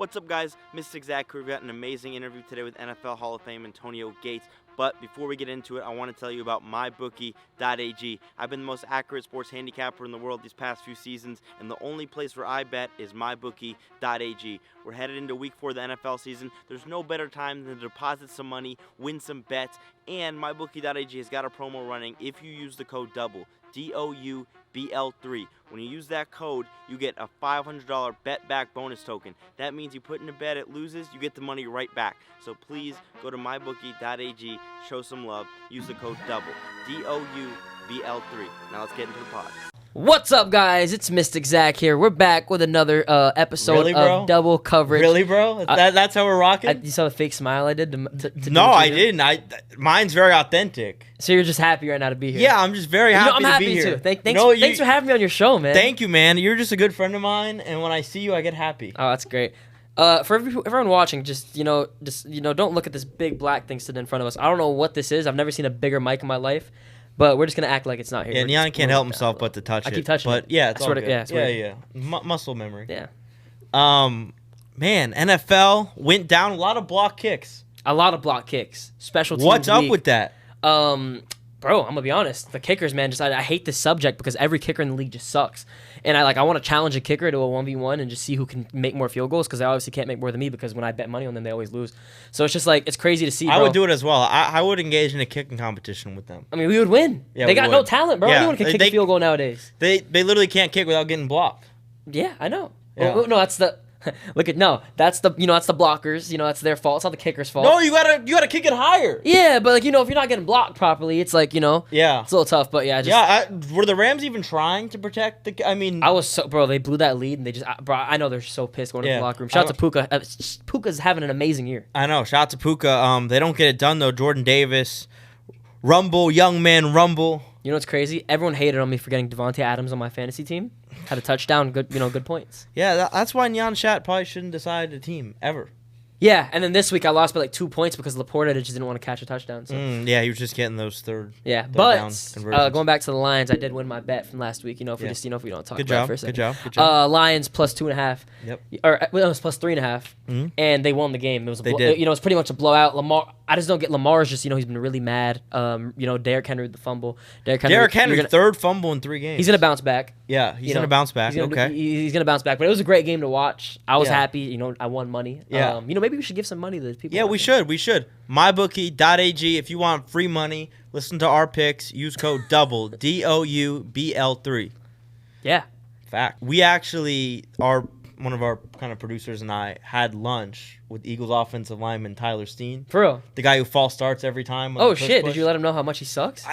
What's up, guys? Mystic Zach here. We've got an amazing interview today with NFL Hall of Fame Antonio Gates. But before we get into it, I want to tell you about MyBookie.ag. I've been the most accurate sports handicapper in the world these past few seasons, and the only place where I bet is MyBookie.ag. We're headed into week 4 of the NFL season. There's no better time than to deposit some money, win some bets, and MyBookie.ag has got a promo running if you use the code DOUBLE, DOUBL3. When you use that code, you get a $500 bet back bonus token. That means you put in a bet, it loses, you get the money right back. So please go to mybookie.ag, show some love, use the code DOUBLE, DOUBL3. Now let's get into the pod. What's up, guys? It's Mystic Zach here. We're back with another episode of Double Coverage. Really, bro? That's how we're rocking? You saw the fake smile I did? No, I didn't. Mine's very authentic. So you're just happy right now to be here? Yeah, I'm just very happy to be here. I'm happy too. Thanks for having me on your show, man. Thank you, man. You're just a good friend of mine, and when I see you, I get happy. Oh, that's great. For everyone watching, just don't look at this big black thing sitting in front of us. I don't know what this is. I've never seen a bigger mic in my life. But we're just going to act like it's not here. Yeah, Neon can't help himself but to touch it. I keep touching it. But yeah, it's all good. Yeah. Muscle memory. Yeah. Man, NFL went down a lot of block kicks. Special teams What's up week. with that? Bro, I'm going to be honest. The kickers, man, I hate this subject because every kicker in the league just sucks. And I want to challenge a kicker to a 1v1 and just see who can make more field goals because they obviously can't make more than me because when I bet money on them, they always lose. So it's just like, it's crazy to see, bro. I would do it as well. I would engage in a kicking competition with them. I mean, we would win. Yeah, they got no talent, bro. Yeah, Anyone can kick a field goal nowadays. They literally can't kick without getting blocked. Yeah, I know. Yeah. No, that's the... that's the blockers. That's their fault. It's not the kicker's fault. No, you gotta kick it higher. Yeah, but if you're not getting blocked properly, it's like yeah, it's a little tough. But were the Rams even trying to protect the? I mean, they blew that lead and they just I know they're so pissed going to the locker room. Shout out to Puka. Puka's having an amazing year. I know. Shout out to Puka. They don't get it done though. Jordan Davis, Rumble, young man Rumble. You know what's crazy? Everyone hated on me for getting Devontae Adams on my fantasy team. Had a touchdown, good points. Yeah, that's why Neon Shat probably shouldn't decide a team ever. Yeah, and then this week I lost by 2 points because Laporta just didn't want to catch a touchdown. So. Yeah, he was just getting those third. Yeah, third but down conversions. Going back to the Lions, I did win my bet from last week. If we don't talk about it for a second. Good job. Lions plus 2.5. Yep. It was plus 3.5, and they won the game. It was it's pretty much a blowout. Lamar, I just don't get Lamar's just he's been really mad. Derrick Henry with the fumble. Derrick Henry third fumble in 3 games. He's gonna bounce back. Yeah, he's gonna bounce back. He's gonna bounce back. But it was a great game to watch. I was happy. I won money. Yeah. Maybe we should give some money to the people. Yeah, we should. MyBookie.ag. If you want free money, listen to our picks. Use code DOUBLE, DOUBL3. Yeah. Fact. We actually one of our kind of producers and I had lunch with Eagles offensive lineman Tyler Steen. For real? The guy who false starts every time. Oh, shit. Did you let him know how much he sucks?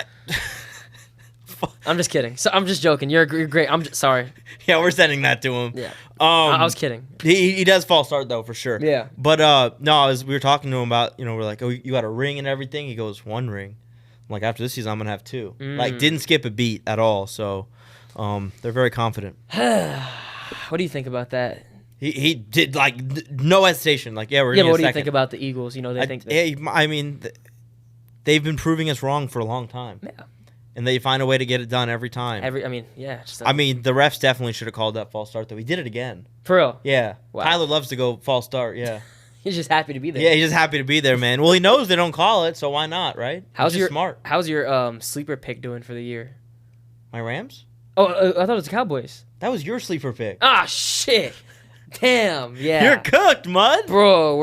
I'm just kidding. So I'm just joking. You're great. I'm just sorry. Yeah, we're sending that to him. Yeah. I was kidding. He does false start though for sure. Yeah. But no, as we were talking to him about, we're like, oh, you got a ring and everything. He goes, 1 ring. I'm like, after this season, I'm gonna have 2. Didn't skip a beat at all. So, they're very confident. What do you think about that? He did no hesitation. We're gonna but what do you think about the Eagles? They've been proving us wrong for a long time. Yeah. And they find a way to get it done every time. The refs definitely should have called that false start, though. He did it again. For real? Yeah. Wow. Tyler loves to go false start, yeah. He's just happy to be there. Yeah, he's just happy to be there, man. Well, he knows they don't call it, so why not, right? Smart. How's your sleeper pick doing for the year? My Rams? Oh, I thought it was the Cowboys. That was your sleeper pick. Ah, shit. Damn, yeah. You're cooked, Mud. Bro,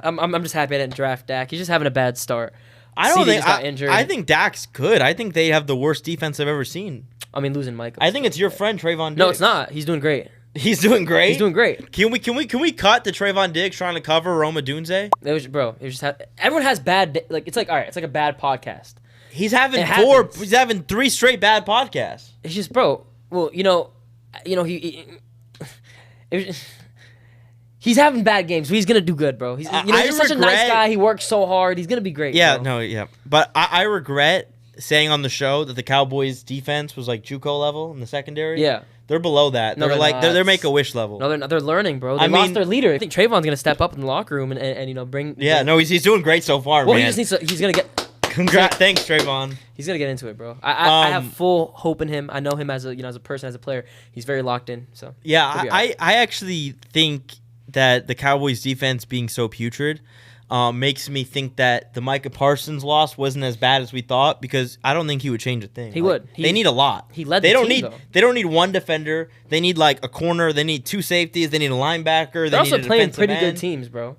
I'm just happy I didn't draft Dak. He's just having a bad start. I think Dak's good. I think they have the worst defense I've ever seen. Losing Mike. I think it's your friend Trayvon Diggs. No, it's not. He's doing great. He's doing great. He's doing great. Can we cut the Trayvon Diggs trying to cover Roma Dunze? Everyone has bad. It's like all right. It's like a bad podcast. He's having He's having 3 straight bad podcasts. It's just, bro. Well, he's having bad games, but he's gonna do good, bro. He's such a nice guy. He works so hard. He's gonna be great. Yeah, bro. no, yeah. But I regret saying on the show that the Cowboys' defense was like JUCO level in the secondary. Yeah, they're below that. No, they're Make-A-Wish level. No, they're learning, bro. They lost their leader. I think Trayvon's gonna step up in the locker room and bring. Yeah, no, he's doing great so far, well, man. He just needs to. He's gonna get. Congrats, thanks, Trayvon. He's gonna get into it, bro. I have full hope in him. I know him as a person, as a player. He's very locked in. So yeah, I actually think that the Cowboys defense being so putrid makes me think that the Micah Parsons loss wasn't as bad as we thought, because I don't think he would change a thing. He would. They need a lot. He led they the don't team, need though. They don't need one defender. They need like a corner. They need 2 safeties. They need a linebacker. They're also need a playing pretty defensive good end. teams, bro.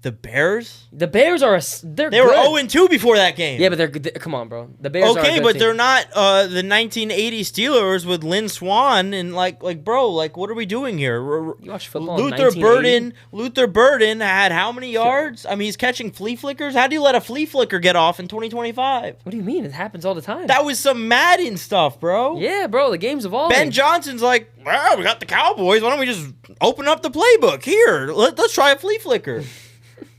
The Bears? The Bears are They good. were 0-2 before that game. Yeah, but they're good. Come on, bro. The Bears are a okay, good but team. they're not the 1980 Steelers with Lynn Swann and like bro, like what are we doing here? You watch football in Luther 1980? Burden had how many yards? I mean, he's catching flea flickers. How do you let a flea flicker get off in 2025? What do you mean? It happens all the time. That was some Madden stuff, bro. Yeah, bro. The game's evolving. Ben Johnson's like, well, we got the Cowboys. Why don't we just open up the playbook here? Let's try a flea flicker.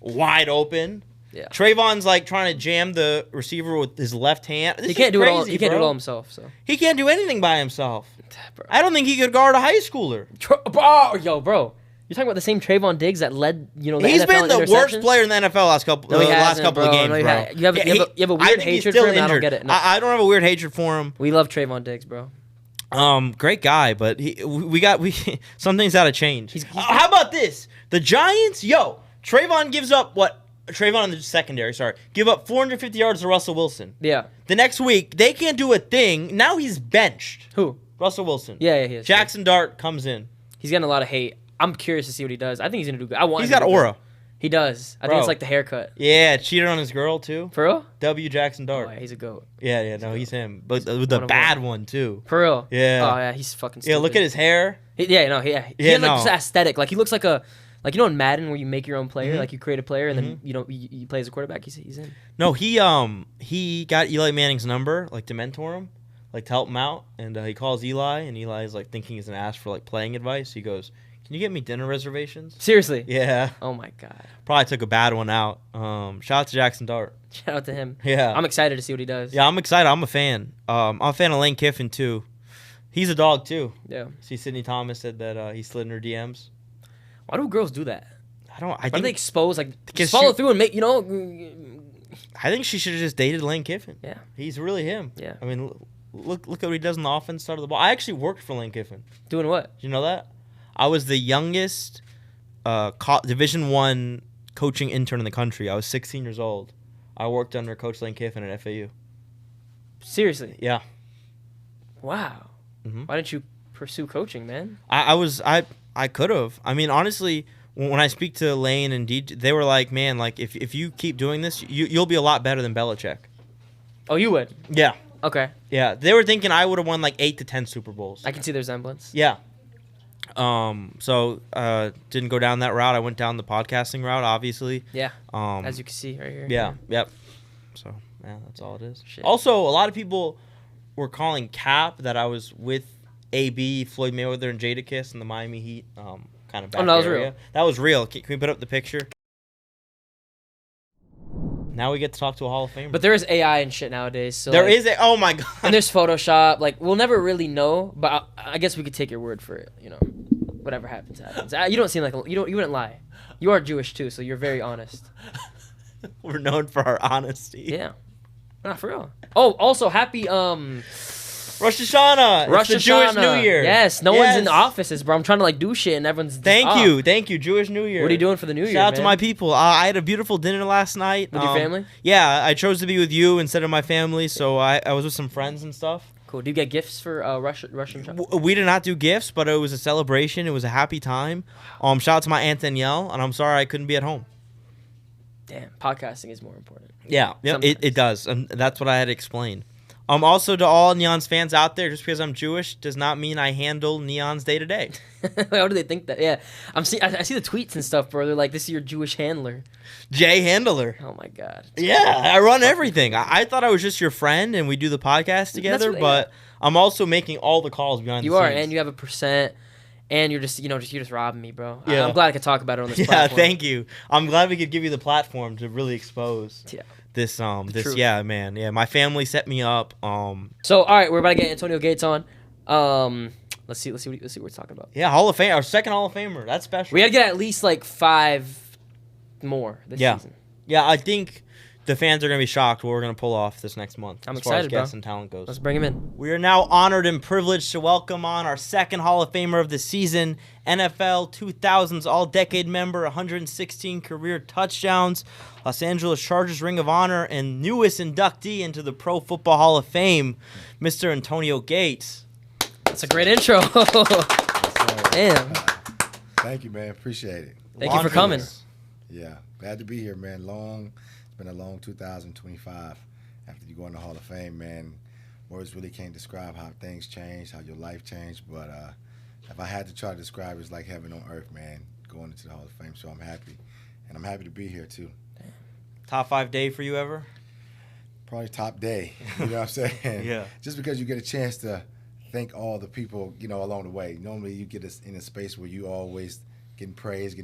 Wide open. Yeah. Trayvon's like trying to jam the receiver with his left hand. He can't do it all. He can't do it all himself. So He can't do anything by himself. bro. I don't think he could guard a high schooler. Bro, you're talking about the same Trayvon Diggs that led, the He's NFL been the in worst interceptions? player in the NFL last couple No, he last hasn't, couple of bro. games, No, bro. you have a I weird think he's hatred still for him. injured. I don't get it. No. I don't have a weird hatred for him. We love Trayvon Diggs, bro. Great guy, but something's got to change. How about this? The Giants, Trayvon gives up what? Trayvon in the secondary, give up 450 yards to Russell Wilson. Yeah. The next week, they can't do a thing. Now he's benched. Who? Russell Wilson. Yeah, he is. Jackson Dart comes in. He's getting a lot of hate. I'm curious to see what he does. I think he's gonna do good. He's got aura. He does. I Bro. think it's like the haircut. Yeah, cheated on his girl too. For real? W. Jackson Dart. Oh, yeah, he's a goat. Yeah, no, he's him. But with the bad one too. For real? Yeah. Oh yeah, he's fucking stupid. Yeah, look at his hair. He had like this aesthetic. Like he looks like a, like in Madden where you make your own player, like you create a player and then you play as a quarterback. He's in. No, he got Eli Manning's number like to mentor him, like to help him out, and he calls Eli, and Eli's like thinking he's gonna ask for like playing advice. He goes, "Can you get me dinner reservations?" Seriously? Yeah. Oh my god. Probably took a bad one out. Shout out to Jackson Dart. Shout out to him. Yeah. I'm excited to see what he does. Yeah, I'm excited. I'm a fan. I'm a fan of Lane Kiffin too. He's a dog too. Yeah. See, Sydney Thomas said that he slid in her DMs. Why do girls do that? I Why do they expose, like, just she- follow through and make, I think she should have just dated Lane Kiffin. Yeah. He's really him. Yeah. I mean, look at what he does on the offense side of the ball. I actually worked for Lane Kiffin. Doing what? Did you know that? I was the youngest Division I coaching intern in the country. I was 16 years old. I worked under Coach Lane Kiffin at FAU. Seriously? Yeah. Wow. Mhm. Why didn't you pursue coaching, man? I could have. I mean, honestly, when I speak to Lane and DJ, they were like, man, like if you keep doing this, you'll be a lot better than Belichick. Oh, you would? Yeah. Okay. Yeah. They were thinking I would have won like 8 to 10 Super Bowls. I can see the resemblance. Yeah. So didn't go down that route. I went down the podcasting route, obviously. Yeah. As you can see right here. Yeah. Yep. So yeah, that's all it is. Shit. Also, a lot of people were calling cap that I was with AB, Floyd Mayweather, and Jadakiss in the Miami Heat kind of back no, that was area. real. That was real. Can we put up the picture? Now we get to talk to a Hall of Famer. But there is AI and shit nowadays. So There is oh my god. And there's Photoshop. Like, we'll never really know, but I guess we could take your word for it. Whatever happens, happens. You don't seem like you wouldn't lie. You are Jewish too, so you're very honest. We're known for our honesty. Yeah. Not for real. Oh, also happy Rosh Hashanah. Rosh It's the Jewish Hashanah. New Year. Yes, no one's in the offices, bro. I'm trying to like do shit and everyone's just Thank off. you, Jewish New Year. What are you doing for the New Year? Shout out to man? my people. I had a beautiful dinner last night. With your family? Yeah, I chose to be with you instead of my family, so I was with some friends and stuff. Cool. Do you get gifts for Russian? We did not do gifts, but it was a celebration. It was a happy time. Shout out to my Aunt Danielle, and I'm sorry I couldn't be at home. Damn, podcasting is more important. Yeah, it does, and that's what I had to explain. Also to all Neon's fans out there, just because I'm Jewish does not mean I handle Neon's day to day. How do they think that? Yeah, I see the tweets and stuff, bro. They're like, "This is your Jewish handler." Jay Handler. Oh my god. Yeah, I run everything. I thought I was just your friend and we do the podcast together, but I'm also making all the calls behind the scenes. You are, and you have a percent, and you're just you're just robbing me, bro. Yeah. I'm glad I could talk about it on this Yeah, platform. thank you. I'm glad we could give you the platform to really expose. Yeah. This truth. Yeah, man. Yeah, my family set me up. So, all right, we're about to get Antonio Gates on. Let's see what we're talking about. Yeah, Hall of Fame, our second Hall of Famer. That's special. We got to get at least like 5 more this season. Yeah, I think The fans are going to be shocked what we're going to pull off this next month. I'm as far as excited, bro. guests and talent goes. Let's bring him in. We are now honored and privileged to welcome on our second Hall of Famer of the season, NFL 2000s All-Decade member, 116 career touchdowns, Los Angeles Chargers Ring of Honor, and newest inductee into the Pro Football Hall of Fame, Mr. Antonio Gates. That's a great intro. Damn. Thank you, man. Appreciate it. Thank you for coming. Yeah, glad to be here, man. It's been a long 2025 after you go in the Hall of Fame, man. Words really can't describe how things changed, how your life changed, but if I had to try to describe it, it's like heaven on earth, man, going into the Hall of Fame. So I'm happy, and I'm happy to be here too. Top 5 day for you ever? Probably top day. You know what I'm saying? Yeah. Just because you get a chance to thank all the people, along the way. Normally you get in a space where you always getting praised.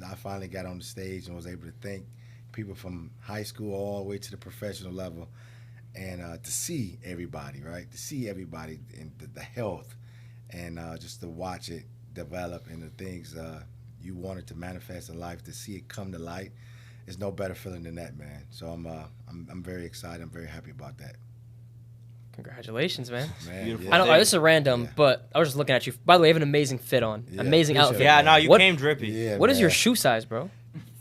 I finally got on the stage and was able to thank people from high school all the way to the professional level, and to see everybody, right? To see everybody and the health, and just to watch it develop and the things you wanted to manifest in life, to see it come to light. There's no better feeling than that, man. So I'm very excited. I'm very happy about that. Congratulations, man. Beautiful. I know this is random, but I was just looking at you. By the way, you have an amazing fit on. Yeah, amazing outfit. Yeah, no, you came drippy. Yeah, What is your shoe size, bro?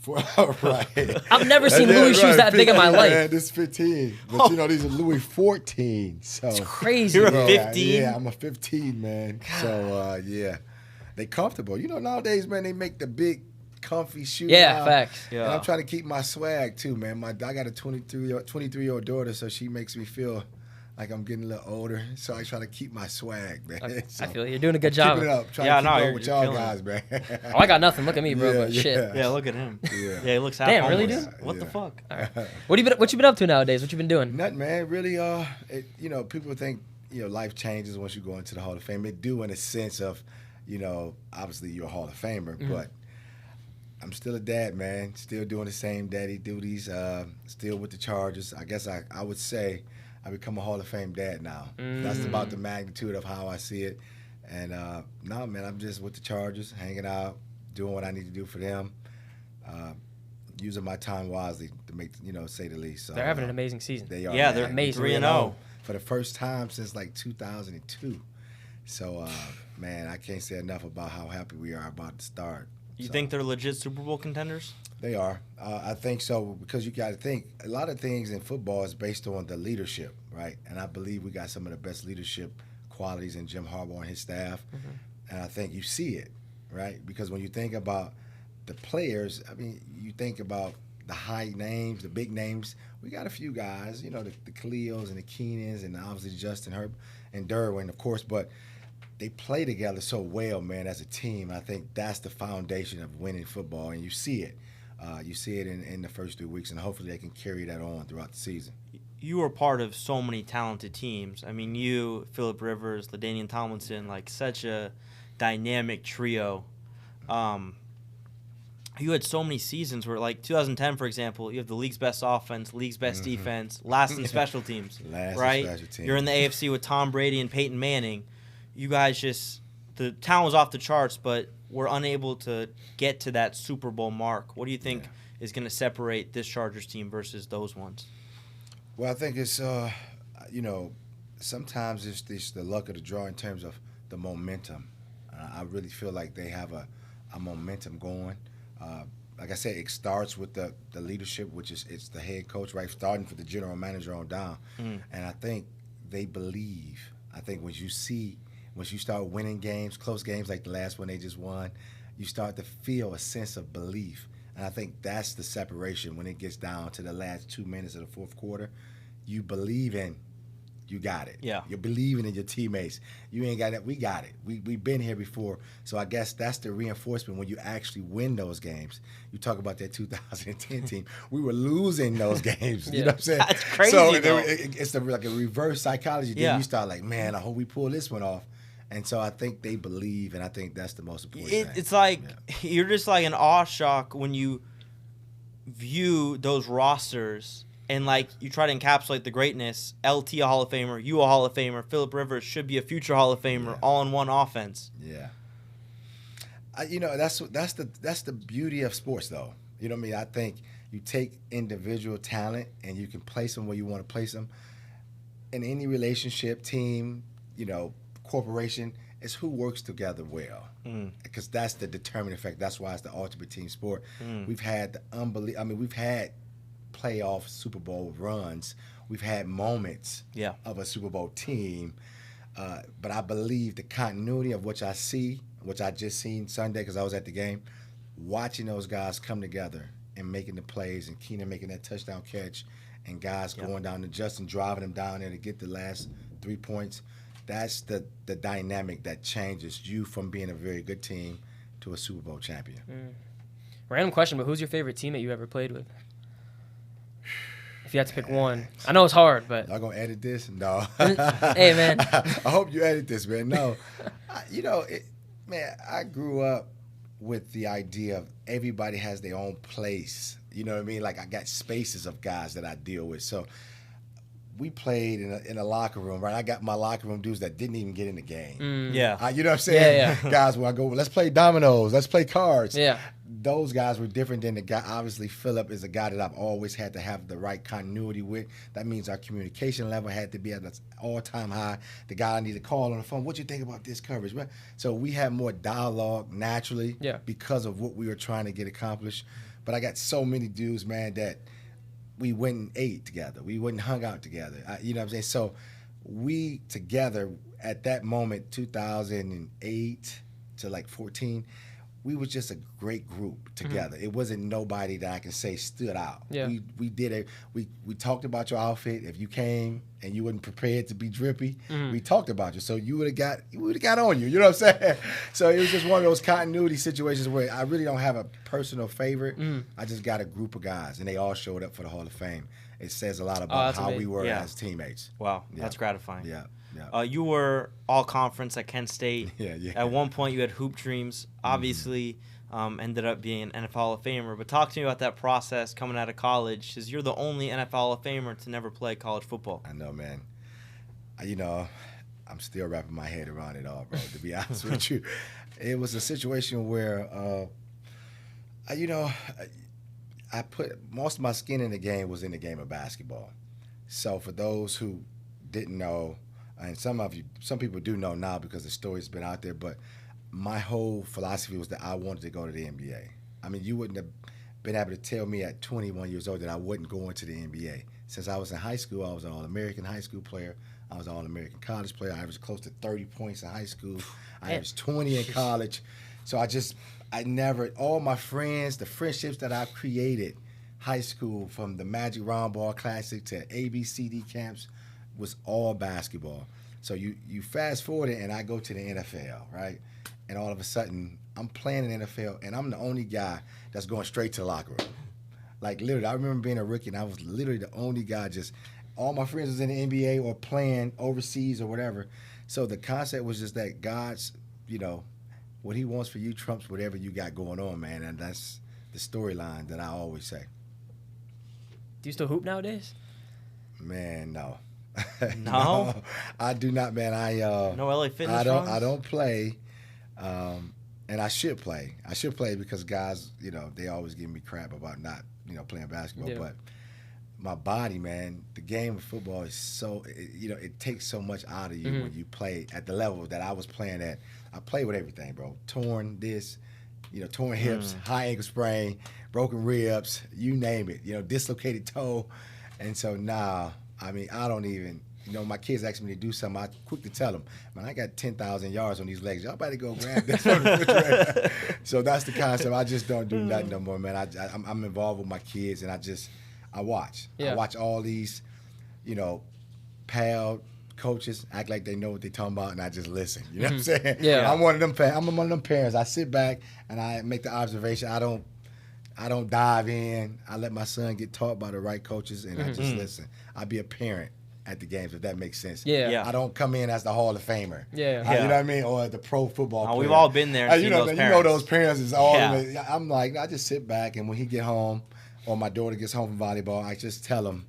Right. I've never seen Louis shoes that big in my life. Man, this 15. But these are Louis 14. So It's crazy, You're a bro. 15? Yeah, I'm a 15, man. So yeah. They comfortable. Nowadays, man, they make the big comfy shoes. Yeah, now. facts. And I'm trying to keep my swag too, man. I got a 23-year-old daughter, so she makes me feel like I'm getting a little older, so I try to keep my swag, man. I So, feel you're doing a good job. keep it up. Try Yeah, to keep no, up you're with y'all killing guys, man. Oh, I got nothing. Look at me, bro. Yeah, but shit. Yeah, look at him. Yeah. Yeah, he looks half Damn, really, homeless. dude? What the Yeah. fuck? All right. What you been up to nowadays? What you been doing? Nothing, man. Really, people think, life changes once you go into the Hall of Fame. It do in a sense of, obviously you're a Hall of Famer, but I'm still a dad, man. Still doing the same daddy duties. Still with the Chargers. I guess I would say I become a Hall of Fame dad now. That's about the magnitude of how I see it. And no, man, I'm just with the Chargers, hanging out, doing what I need to do for them, using my time wisely to make, say the least. So, They're having an amazing season. They are. Yeah, man. they're amazing. 3-0. For the first time since like 2002. So, man, I can't say enough about how happy we are about to start. You think they're legit Super Bowl contenders? They are. I think so, because you got to think a lot of things in football is based on the leadership, right? And I believe we got some of the best leadership qualities in Jim Harbaugh and his staff. And I think you see it, right? Because when you think about the players, I mean, you think about the high names, the big names. We got a few guys, the Khalils and the Keenans and obviously Justin Herbert and Derwin, of course, but they play together so well, man, as a team. I think that's the foundation of winning football, and you see it. You see it in the first 3 weeks, and hopefully they can carry that on throughout the season. You are part of so many talented teams. I mean, you, Phillip Rivers, LaDainian Tomlinson, like such a dynamic trio. You had so many seasons where, like 2010, for example, you have the league's best offense, league's best defense, last in special teams, right? Special teams. You're in the AFC with Tom Brady and Peyton Manning. You guys the talent was off the charts, but were unable to get to that Super Bowl mark. What do you think is going to separate this Chargers team versus those ones? Well, I think it's, sometimes it's the luck of the draw in terms of the momentum. I really feel like they have a momentum going. Like I said, it starts with the leadership, which is it's the head coach, right, starting for the general manager on down. And I think they believe. I think once you start winning games, close games like the last one they just won, you start to feel a sense of belief. And I think that's the separation when it gets down to the last 2 minutes of the fourth quarter. You believe in you got it. Yeah. You're believing in your teammates. You ain't got it. We got it. We've been here before. So I guess that's the reinforcement when you actually win those games. You talk about that 2010 team. We were losing those games. You know what I'm saying? That's crazy, So though. it's like a reverse psychology. Yeah. Then you start like, man, I hope we pull this one off. And so I think they believe, and I think that's the most important thing. It's like you're just like in awe shock when you view those rosters and like you try to encapsulate the greatness. LT a Hall of Famer, you a Hall of Famer, Phillip Rivers should be a future Hall of Famer, all in one offense. Yeah. That's the beauty of sports, though. You know what I mean? I think You take individual talent and you can place them where you want to place them. In any relationship, team, corporation, it's who works together well. Because that's the determining factor. That's why it's the ultimate team sport. We've had we've had playoff Super Bowl runs. We've had moments of a Super Bowl team. But I believe the continuity of which I just seen Sunday because I was at the game, watching those guys come together and making the plays, and Keenan making that touchdown catch, and guys going down to Justin, driving them down there to get the last 3 points. That's the dynamic that changes you from being a very good team to a Super Bowl champion. Random question, but who's your favorite teammate you ever played with? If you had to pick one. I know it's hard, but... Y'all gonna edit this? No. Hey, man. I hope you edit this, man. No. I grew up with the idea of everybody has their own place. You know what I mean? Like, I got spaces of guys that I deal with. So we played in a locker room, right? I got my locker room dudes that didn't even get in the game. Yeah. You know what I'm saying? Yeah. Guys, when I go, let's play dominoes, let's play cards. Yeah. Those guys were different than the guy. Obviously, Phillip is a guy that I've always had to have the right continuity with. That means our communication level had to be at an all-time high. The guy I need to call on the phone, what you think about this coverage? So we had more dialogue naturally because of what we were trying to get accomplished. But I got so many dudes, man, that we went and ate together. We went and hung out together. You know what I'm saying? So we together at that moment, 2008 to like 14, we was just a great group together. It wasn't nobody that I can say stood out. Yeah. We did it. We talked about your outfit. If you came and you wasn't prepared to be drippy, we talked about you. So we would have got on you. You know what I'm saying? So it was just one of those continuity situations where I really don't have a personal favorite. I just got a group of guys, and they all showed up for the Hall of Fame. It says a lot about how we were as teammates. Wow, that's gratifying. Yeah. You were all conference at Kent State. Yeah. At one point, you had hoop dreams. Obviously, ended up being an NFL Hall of Famer. But talk to me about that process coming out of college, because you're the only NFL Hall of Famer to never play college football. I know, man. I'm still wrapping my head around it all, bro. To be honest with you, it was a situation where, I put most of my skin in the game was in the game of basketball. So for those who didn't know. And some people do know now because the story's been out there, but my whole philosophy was that I wanted to go to the NBA. I mean, you wouldn't have been able to tell me at 21 years old that I wasn't going to the NBA. Since I was in high school, I was an All-American high school player. I was an All-American college player. I averaged close to 30 points in high school. I averaged 20 in college. So all my friends, the friendships that I've created, high school, from the Magic Round Ball Classic to ABCD camps, was all basketball. So you fast forward it, and I go to the NFL, right? And all of a sudden, I'm playing in the NFL, and I'm the only guy that's going straight to the locker room. Like, literally, I remember being a rookie, and I was literally the only guy. Just all my friends was in the NBA or playing overseas or whatever. So the concept was just that God's, what he wants for you trumps whatever you got going on, man. And that's the storyline that I always say. Do you still hoop nowadays? Man, no. No? I do not, man. No LA Fitness runs? I don't play, and I should play. I should play because guys, they always give me crap about not, playing basketball. Yeah. But my body, man, the game of football is so, it takes so much out of you when you play at the level that I was playing at. I play with everything, bro. Torn hips, high ankle sprain, broken ribs, you name it. Dislocated toe, and so now. I mean, I don't even, my kids ask me to do something, I'm quick to tell them, man, I got 10,000 yards on these legs. Y'all better go grab this from the refrigerator. So that's the concept. I just don't do nothing no more, man. I'm involved with my kids, and I watch. Yeah. I watch all these, pal coaches act like they know what they're talking about, and I just listen. You know what I'm saying? Yeah. I'm one of them parents. I sit back, and I make the observation. I don't dive in. I let my son get taught by the right coaches, and I just listen. I be a parent at the games, if that makes sense. Yeah. I don't come in as the Hall of Famer. Yeah. You know what I mean? Or the pro football player. We've all been there and seen those parents. Those parents is all I'm like, I just sit back, and when he get home or my daughter gets home from volleyball, I just tell him,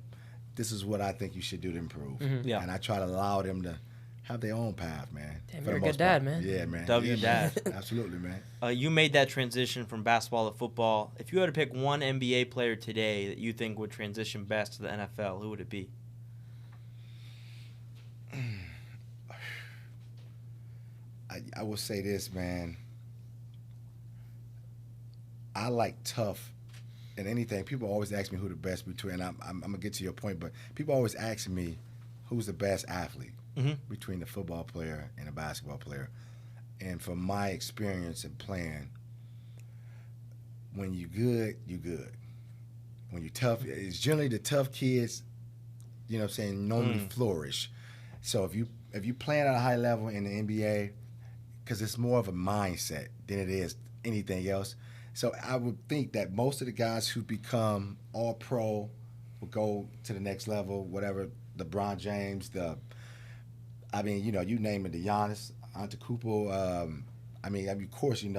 this is what I think you should do to improve. And I try to allow them to have their own path, man. Damn, you're a good dad, man. Yeah, man. W yeah, dad. Man. Absolutely, man. You made that transition from basketball to football. If you had to pick one NBA player today that you think would transition best to the NFL, who would it be? I will say this, man. I like tough in anything. People always ask me who the best between. I'm gonna get to your point, but people always ask me who's the best athlete between the football player and a basketball player. And from my experience in playing, when you good, you good. When you tough, it's generally the tough kids, you know what I'm saying, normally flourish. So if you playing at a high level in the NBA, because it's more of a mindset than it is anything else. So I would think that most of the guys who become all pro will go to the next level, whatever, LeBron James, you name it, the Giannis, Antetokounmpo, of course, the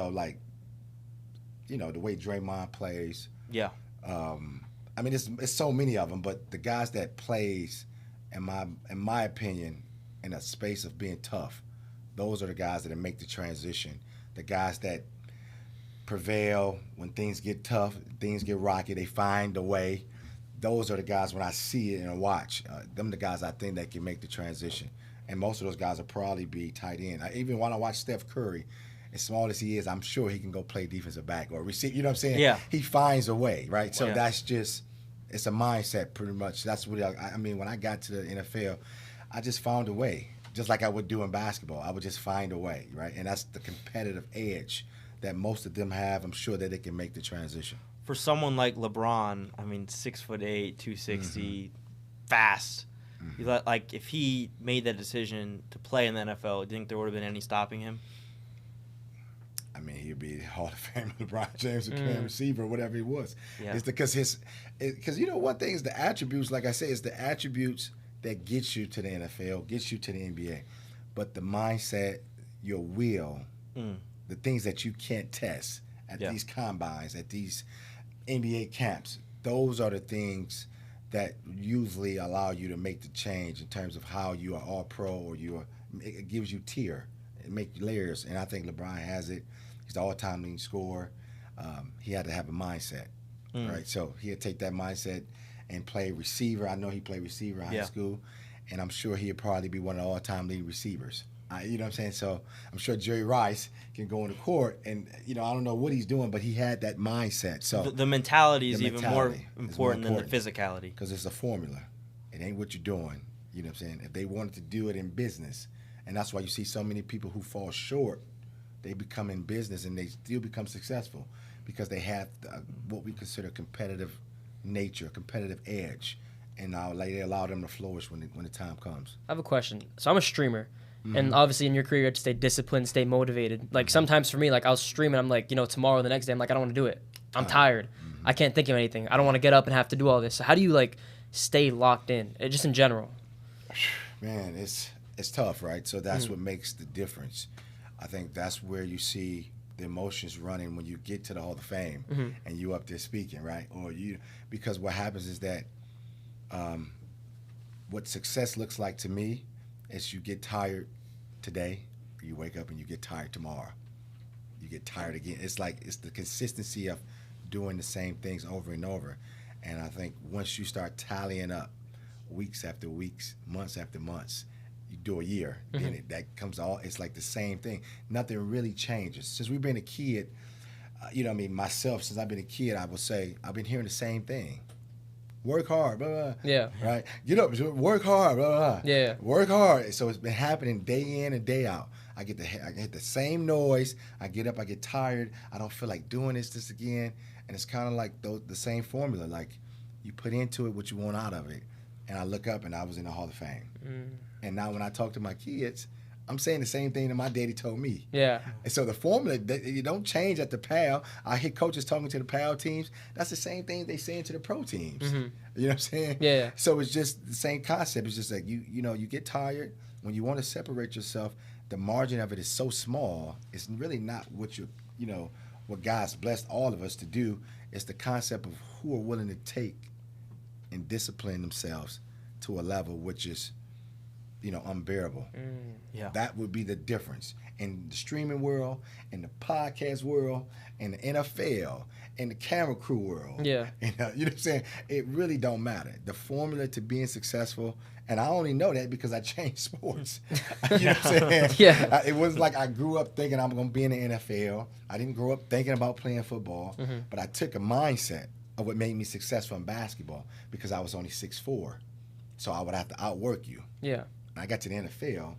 way Draymond plays. Yeah. It's so many of them, but the guys that plays, in my opinion, in a space of being tough, those are the guys that make the transition. The guys that prevail when things get tough, things get rocky, they find a way. Those are the guys when I see it and I watch. Them the guys I think that can make the transition. And most of those guys will probably be tight end. Even when I watch Steph Curry, as small as he is, I'm sure he can go play defensive back or receive. You know what I'm saying? Yeah. He finds a way, right? So that's just, it's a mindset pretty much. That's what when I got to the NFL, I just found a way. Just like I would do in basketball. I would just find a way, right? And that's the competitive edge that most of them have. I'm sure that they can make the transition. For someone like LeBron, 6'8", 260, fast. You like if he made that decision to play in the NFL, do you think there would have been any stopping him? He'd be Hall of Fame LeBron James, or playing receiver, or whatever he was. Yeah. It's because one thing is the attributes. Like I say, it's the attributes that gets you to the NFL, gets you to the NBA, but the mindset, your will, the things that you can't test at these combines, at these NBA camps, those are the things that usually allow you to make the change in terms of how you are all pro or it gives you tier, it makes layers. And I think LeBron has it. He's the all-time leading scorer. He had to have a mindset, right? So he'd take that mindset and play receiver. I know he played receiver in high school, and I'm sure he'd probably be one of the all-time leading receivers. You know what I'm saying? So I'm sure Jerry Rice can go in the court, and I don't know what he's doing, but he had that mindset. So the mentality is even more important than the physicality, because it's a formula. It ain't what you're doing. You know what I'm saying? If they wanted to do it in business, and that's why you see so many people who fall short, they become in business and they still become successful because they have what we consider competitive nature, competitive edge, and now they allow them to flourish when the time comes. I have a question. So I'm a streamer. And obviously in your career, you have to stay disciplined, stay motivated. Like sometimes for me, like I'll stream and I'm like, tomorrow, the next day, I'm like, I don't want to do it. I'm tired. I can't think of anything. I don't want to get up and have to do all this. So how do you stay locked in, just in general? Man, it's tough, right? So that's what makes the difference. I think that's where you see the emotions running when you get to the Hall of Fame and you up there speaking, right? Because what happens is that what success looks like to me is you get tired today, you wake up and you get tired tomorrow. You get tired again. It's the consistency of doing the same things over and over. And I think once you start tallying up weeks after weeks, months after months, you do a year, then that comes it's like the same thing. Nothing really changes. Since we've been a kid, myself, since I've been a kid, I would say I've been hearing the same thing. Work hard, blah, blah. Yeah. Right? Get up, work hard, blah, blah. Yeah. Work hard. So it's been happening day in and day out. I get the same noise. I get up, I get tired. I don't feel like doing this again. And it's kind of like the same formula. Like you put into it what you want out of it. And I look up and I was in the Hall of Fame. And now when I talk to my kids, I'm saying the same thing that my daddy told me. Yeah. And so the formula, you don't change at the PAL. I hear coaches talking to the PAL teams. That's the same thing they saying to the pro teams. You know what I'm saying? Yeah. So it's just the same concept. It's just like you get tired. When you want to separate yourself, the margin of it is so small. It's really not what what God's blessed all of us to do. It's the concept of who are willing to take and discipline themselves to a level which is unbearable. Yeah. That would be the difference in the streaming world, in the podcast world, in the NFL, in the camera crew world. Yeah. You know what I'm saying? It really don't matter. The formula to being successful, and I only know that because I changed sports. You know what I'm saying? Yeah. It wasn't like I grew up thinking I'm going to be in the NFL. I didn't grow up thinking about playing football, but I took a mindset of what made me successful in basketball because I was only 6'4", so I would have to outwork you. Yeah. And I got to the NFL,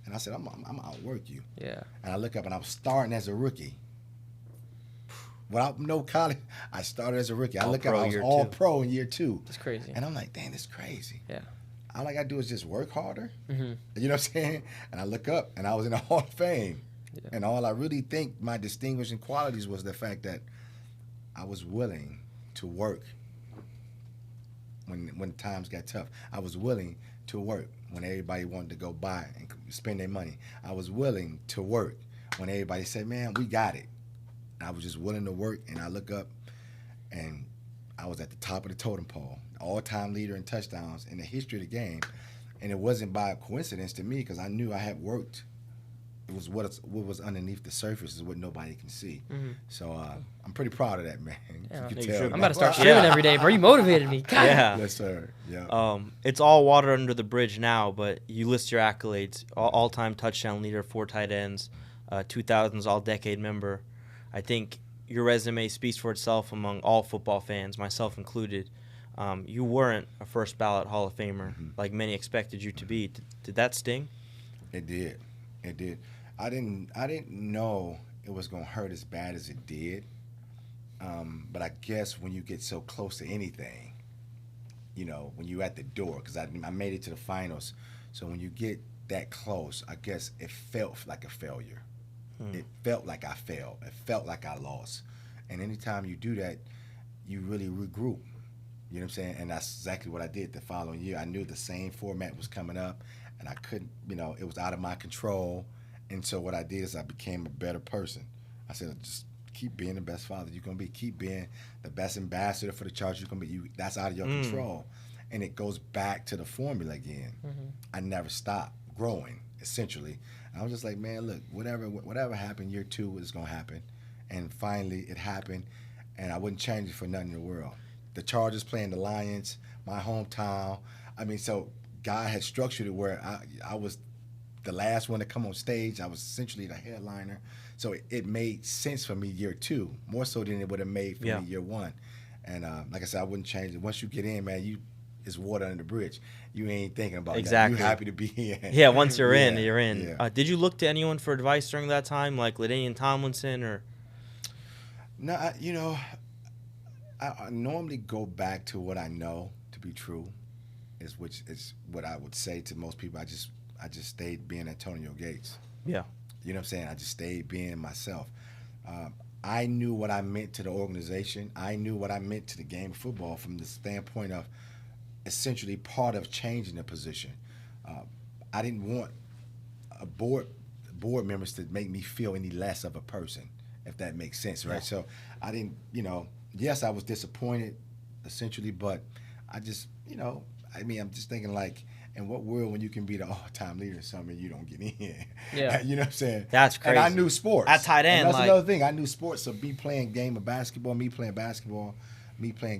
and I said, I'm going to outwork you. Yeah. And I look up, and I was starting as a rookie. Without no college, I started as a rookie. I look up, I was all pro in year 2. That's crazy. And I'm like, dang, that's crazy. Yeah. All I got to do is just work harder. Mm-hmm. You know what I'm saying? And I look up, and I was in the Hall of Fame. Yeah. And all I really think my distinguishing qualities was the fact that I was willing to work when times got tough. I was willing to work when everybody wanted to go buy and spend their money. I was willing to work when everybody said, man, we got it. I was just willing to work, and I look up, and I was at the top of the totem pole, all-time leader in touchdowns in the history of the game. And it wasn't by coincidence to me because I knew I had worked. It was what was underneath the surface is what nobody can see. Mm-hmm. So I'm pretty proud of that, man. Yeah. You can You tell. should. I'm about to start streaming every day, bro. You motivated me. God. Yeah. Yes, sir. Yeah. It's all water under the bridge now, but you list your accolades: all-time touchdown leader, 4 tight ends, 2000s All-Decade member. I think your resume speaks for itself among all football fans, myself included. You weren't a first ballot Hall of Famer like many expected you to be. Did that sting? It did. It did. I didn't know it was gonna hurt as bad as it did. But I guess when you get so close to anything, when you're at the door, because I made it to the finals, so when you get that close, I guess it felt like a failure. It felt like I failed. It felt like I lost. And anytime you do that, you really regroup. You know what I'm saying? And that's exactly what I did the following year. I knew the same format was coming up, and I couldn't, it was out of my control. And so what I did is I became a better person. I said, just keep being the best father you're going to be. Keep being the best ambassador for the Chargers you're going to be. That's out of your control. And it goes back to the formula again. I never stopped growing, essentially. I was just like, man, look, whatever happened, year 2 is going to happen. And finally, it happened, and I wouldn't change it for nothing in the world. The Chargers playing the Lions, my hometown. I mean, so God had structured it where I was the last one to come on stage. I was essentially the headliner. So it made sense for me year 2, more so than it would have made for me year 1. And like I said, I wouldn't change it. Once you get in, man, it's water under the bridge. You ain't thinking about that. You're happy to be in. Yeah, once you're in, you're in. Yeah. Did you look to anyone for advice during that time, like LaDainian Tomlinson or? No, I normally go back to what I know to be true, which is what I would say to most people. I just stayed being Antonio Gates. Yeah. You know what I'm saying? I just stayed being myself. I knew what I meant to the organization. I knew what I meant to the game of football from the standpoint of essentially part of changing the position. I didn't want board members to make me feel any less of a person, if that makes sense, right? Yeah. So I didn't, yes, I was disappointed, essentially, but I just, I'm just thinking like, in what world when you can be the all-time leader or something you don't get in? Yeah. You know what I'm saying? That's crazy. And I knew sports. At tight end, and that's another thing. I knew sports, so me playing game of basketball, me playing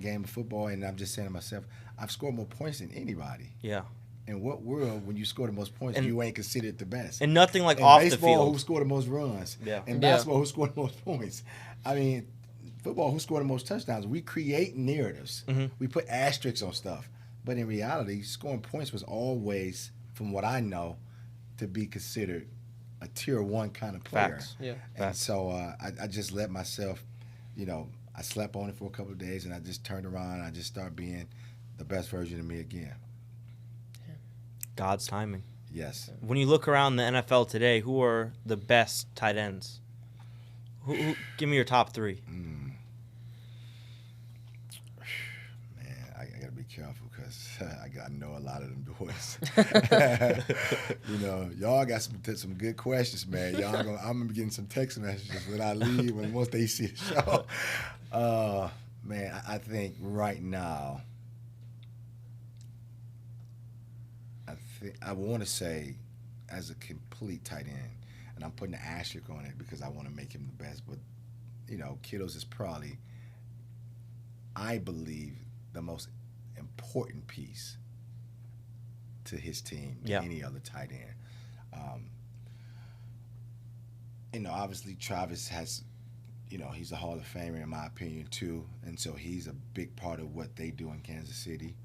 game of football, and I'm just saying to myself, I've scored more points than anybody. Yeah. In what world, when you score the most points, you ain't considered the best? And nothing like in off the baseball, field. who scored the most runs? Yeah. In basketball, who scored the most points? I mean, football, who scored the most touchdowns? We create narratives. We put asterisks on stuff. But in reality, scoring points was always, from what I know, to be considered a tier 1 kind of player. Facts. Yeah. And so I just let myself, I slept on it for a couple of days, and I just turned around and I just started being the best version of me again. God's timing. Yes. When you look around the NFL today, who are the best tight ends? Who give me your top 3. Man, I got to be careful because I know a lot of them boys. Y'all got some good questions, man. I'm gonna be getting some text messages when I leave and once they see the show. Man, I think right now, I want to say as a complete tight end, and I'm putting an asterisk on it because I want to make him the best. But Kittles is probably, I believe, the most important piece to his team than any other tight end. Obviously Travis has, he's a Hall of Famer in my opinion too, and so he's a big part of what they do in Kansas City.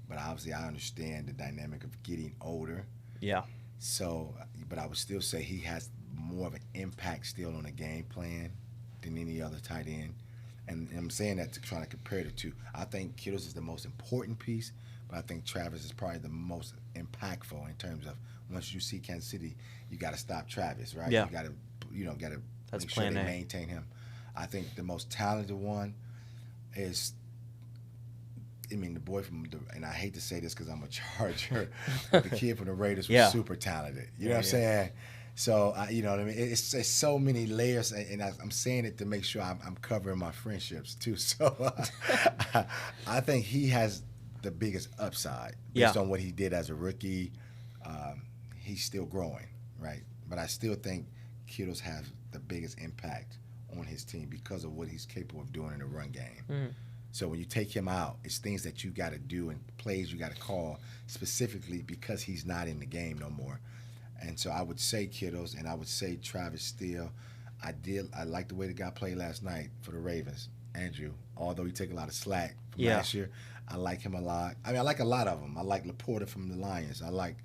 But obviously I understand the dynamic of getting older. Yeah. So, but I would still say he has more of an impact still on the game plan than any other tight end. And I'm saying that to try to compare the two. I think Kittles is the most important piece, but I think Travis is probably the most impactful in terms of once you see Kansas City, you got to stop Travis, right? Yeah. You got to, That's make sure plan they A. maintain him. I think the most talented one is, the boy and I hate to say this because I'm a Charger, but the kid from the Raiders was super talented. You know what I'm saying? So, you know what I mean? It's so many layers, and I'm saying it to make sure I'm covering my friendships, too. So, I think he has the biggest upside based on what he did as a rookie. He's still growing, right? But I still think Kittles has the biggest impact on his team because of what he's capable of doing in the run game. Mm. So when you take him out, it's things that you got to do and plays you got to call specifically because he's not in the game no more. And so I would say Kittles, and I would say Travis Steele. I like the way the guy played last night for the Ravens, Andrew. Although he took a lot of slack from last year, I like him a lot. I like a lot of them. I like Laporta from the Lions. I like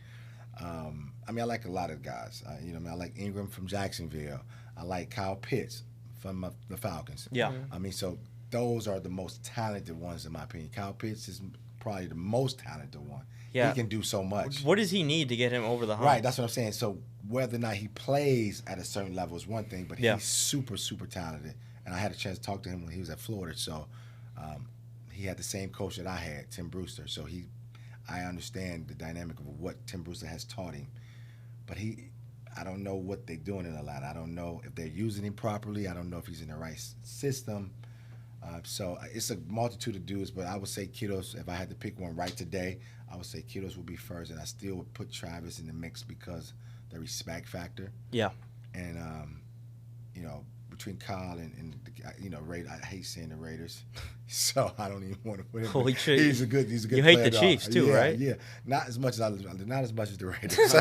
a lot of guys. I like Ingram from Jacksonville. I like Kyle Pitts from the Falcons. Yeah. So those are the most talented ones in my opinion. Kyle Pitts is probably the most talented one. Yeah. He can do so much. What does he need to get him over the hump? Right, that's what I'm saying. So whether or not he plays at a certain level is one thing, but he's super, super talented. And I had a chance to talk to him when he was at Florida. So he had the same coach that I had, Tim Brewster. So I understand the dynamic of what Tim Brewster has taught him. But I don't know what they're doing in Atlanta. I don't know if they're using him properly. I don't know if he's in the right system. So it's a multitude of dudes, but I would say Kittles, if I had to pick one right today, I would say Kittles would be first, and I still would put Travis in the mix because the respect factor. Yeah. And, between Kyle and Raiders, I hate saying the Raiders, so I don't even want to put him. He's a good you player. You hate the Chiefs too, right? Yeah, not as much as the Raiders.